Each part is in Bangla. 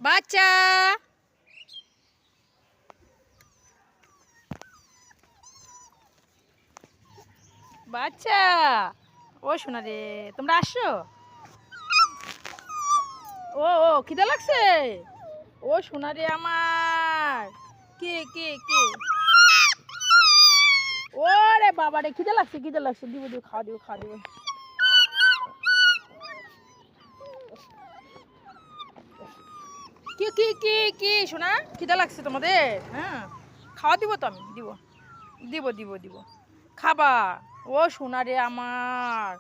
বাচ্চা বাচ্চা ও শোনা রে, তোমরা আসছো? ও ও খিদে লাগছে? ও শোনা রে আমার, কে কে কে? ওরে বাবা রে, খিদে লাগছে খিদে লাগছে, দিব দিব, খাওয়া দিব খাওয়া দিব। কি কি কি কি শোনা, খিদে লাগছে তোমাদের? হ্যাঁ, খাওয়া দিব তো, আমি দিব দিব দিব দিব, খাবা? ও সোনা রে আমার,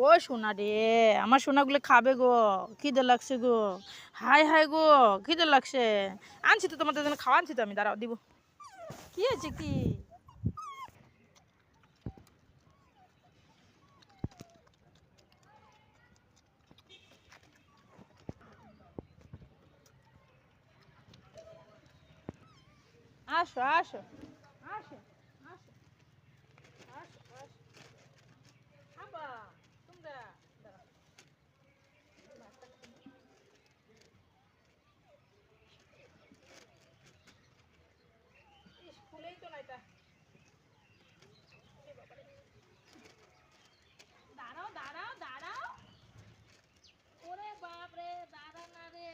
ও সোনা রে আমার, সোনাগুলো খাবে গো, খিদে লাগছে গো, হাই হাই গো, খিদে লাগছে। আনছি তো তোমাদের জন্য খাওয়া, আনছি তো আমি, দাঁড়াও দিব। কি আছে কি? আসো আসো আসো আসো আসো আসো, খাবা তোমরা? দাঁড়াও, ইস, খুলেই তো না এটা। দাঁড়াও দাঁড়াও দাঁড়াও, ওরে বাপ রে, দাঁড়া না রে।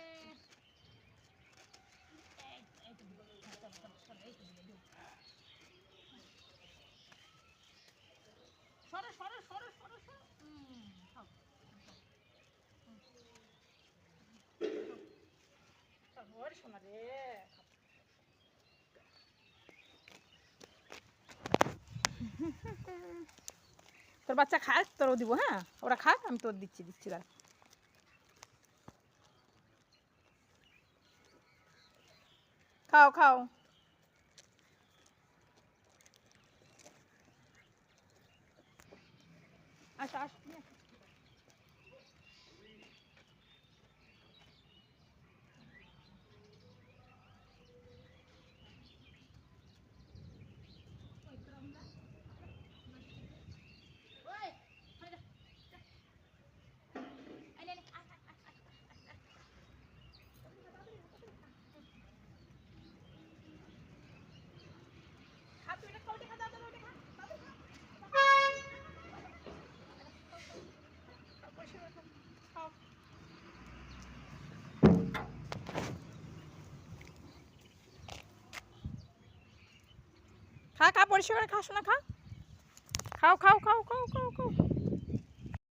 এই তো দিব, এই তো দিব, সরো সরো সরো সরো সরো। খাও খাও, ওরে সোনা রে। তোর বাচ্চা খাক, তোরও দিব, হ্যাঁ ওরা খাক, আমি তোর দিচ্ছি দিচ্ছি, দাঁড়া। খাও খাও। আসো আসো, নিয়ে আসো। ওই, ওই যা, যা। এই নে, নে, আয়, আয়, আয়, আয়, আয়, আয়। খা তুই, এটা খা, ওটা খা, দাও, দাও, ওটা খা, দাও, খা। খাও, পরিষ্কার করে খাও, খাও। খা খা, পরিষ্কার করে খা, শোনা খা। খাও খাও খাও খাও খাও